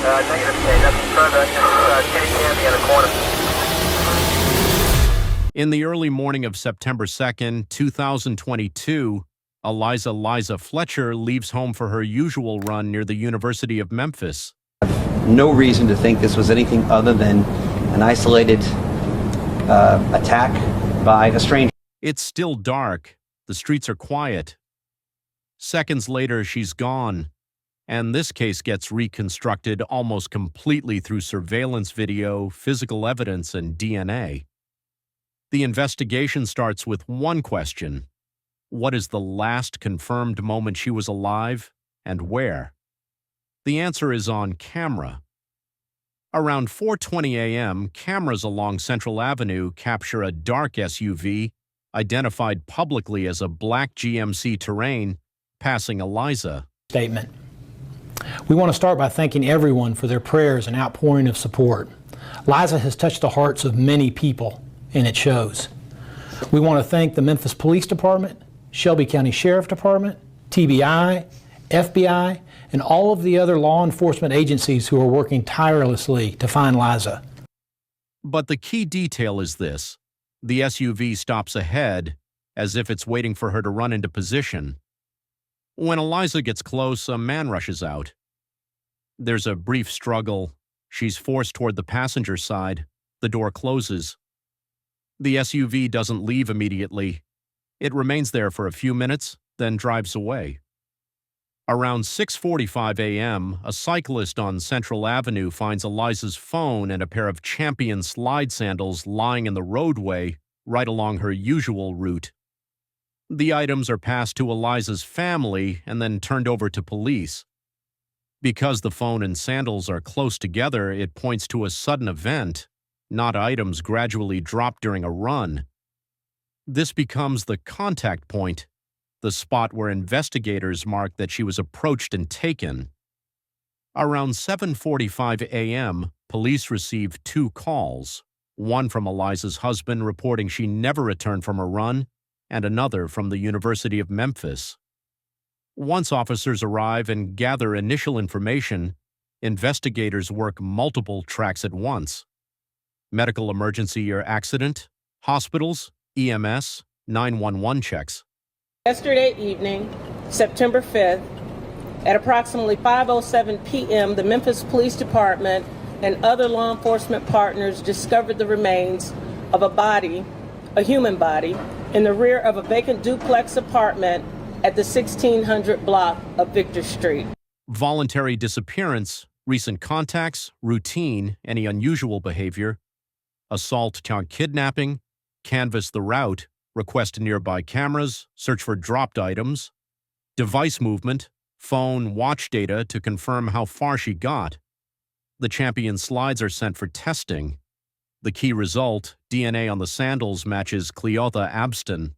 Negative, K. Nothing further. Just kitty candy in a corner. In the early morning of September 2nd, 2022, Liza Fletcher leaves home for her usual run near the University of Memphis. No reason to think this was anything other than an isolated attack by a stranger. It's still dark. The streets are quiet. Seconds later, she's gone. And this case gets reconstructed almost completely through surveillance video, physical evidence, and DNA. The investigation starts with one question. What is the last confirmed moment she was alive, and where? The answer is on camera. Around 4:20 a.m., cameras along Central Avenue capture a dark SUV, identified publicly as a black GMC Terrain, passing Eliza. Statement. We want to start by thanking everyone for their prayers and outpouring of support. Liza has touched the hearts of many people, and it shows. We want to thank the Memphis Police Department, Shelby County Sheriff Department, TBI, FBI, and all of the other law enforcement agencies who are working tirelessly to find Liza. But the key detail is this. The SUV stops ahead, as if it's waiting for her to run into position. When Eliza gets close, a man rushes out. There's a brief struggle. She's forced toward the passenger side. The door closes. The SUV doesn't leave immediately. It remains there for a few minutes, then drives away. Around 6:45 a.m., a cyclist on Central Avenue finds Eliza's phone and a pair of Champion slide sandals lying in the roadway right along her usual route. The items are passed to Eliza's family and then turned over to police. Because the phone and sandals are close together, it points to a sudden event, not items gradually dropped during a run. This becomes the contact point, the spot where investigators mark that she was approached and taken. Around 7:45 a.m., police received two calls, one from Eliza's husband reporting she never returned from a run, and another from the University of Memphis. Once officers arrive and gather initial information, investigators work multiple tracks at once. Medical emergency or accident, hospitals, EMS, 911 checks. Yesterday evening, September 5th, at approximately 5:07 p.m., the Memphis Police Department and other law enforcement partners discovered the remains of a human body, in the rear of a vacant duplex apartment at the 1600 block of Victor Street. Voluntary disappearance, recent contacts, routine, any unusual behavior, assault to kidnapping, canvass the route, request nearby cameras, search for dropped items, device movement, phone, watch data to confirm how far she got. The Champion slides are sent for testing. The key result, DNA on the sandals, matches Cleotha Abston.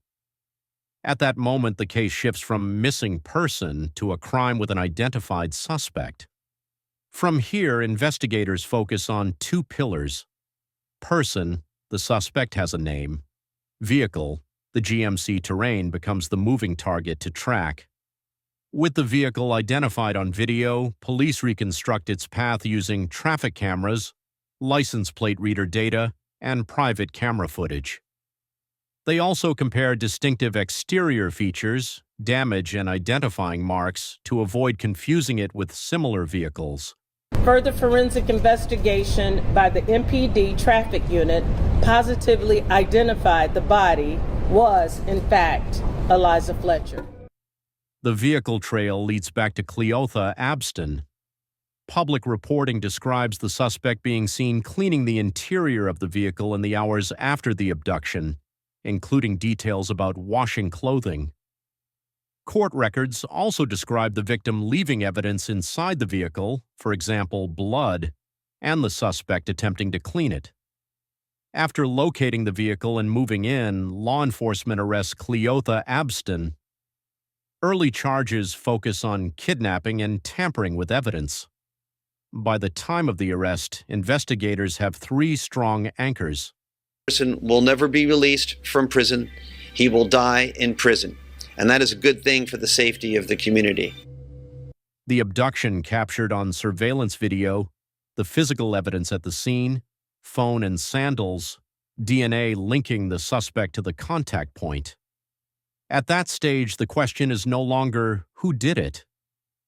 At that moment, the case shifts from missing person to a crime with an identified suspect. From here, investigators focus on two pillars. Person, the suspect has a name. Vehicle, the GMC Terrain, becomes the moving target to track. With the vehicle identified on video, police reconstruct its path using traffic cameras, license plate reader data, and private camera footage. They also compare distinctive exterior features, damage, and identifying marks to avoid confusing it with similar vehicles. Further forensic investigation by the MPD traffic unit positively identified the body was, in fact, Eliza Fletcher. The vehicle trail leads back to Cleotha Abston. Public reporting describes the suspect being seen cleaning the interior of the vehicle in the hours after the abduction, including details about washing clothing. Court records also describe the victim leaving evidence inside the vehicle, for example, blood, and the suspect attempting to clean it. After locating the vehicle and moving in, law enforcement arrests Cleotha Abston. Early charges focus on kidnapping and tampering with evidence. By the time of the arrest, investigators have three strong anchors. The person will never be released from prison. He will die in prison. And that is a good thing for the safety of the community. The abduction captured on surveillance video, the physical evidence at the scene, phone and sandals, DNA linking the suspect to the contact point. At that stage, the question is no longer who did it.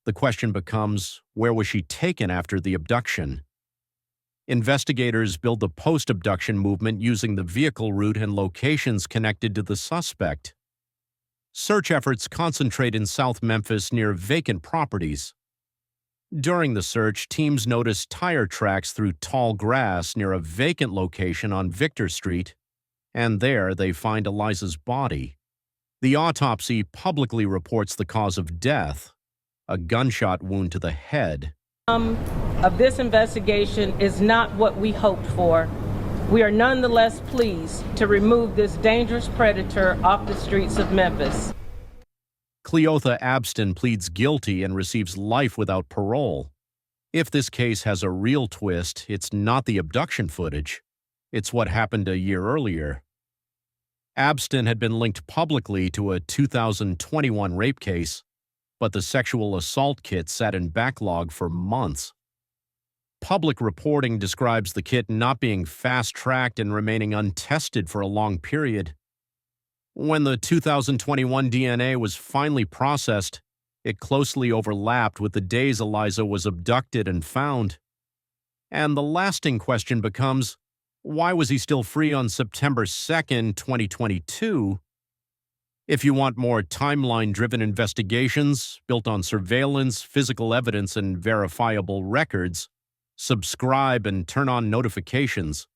The question becomes, where was she taken after the abduction? Investigators build the post-abduction movement using the vehicle route and locations connected to the suspect. Search efforts concentrate in South Memphis near vacant properties. During the search, teams notice tire tracks through tall grass near a vacant location on Victor Street, and there they find Eliza's body. The autopsy publicly reports the cause of death, a gunshot wound to the head. Of this investigation is not what we hoped for. We are nonetheless pleased to remove this dangerous predator off the streets of Memphis. Cleotha Abston pleads guilty and receives life without parole. If this case has a real twist, it's not the abduction footage. It's what happened a year earlier. Abston had been linked publicly to a 2021 rape case, but the sexual assault kit sat in backlog for months. Public reporting describes the kit not being fast-tracked and remaining untested for a long period. When the 2021 DNA was finally processed, it closely overlapped with the days Eliza was abducted and found. And the lasting question becomes, why was he still free on September 2nd, 2022? If you want more timeline-driven investigations built on surveillance, physical evidence, and verifiable records, subscribe and turn on notifications.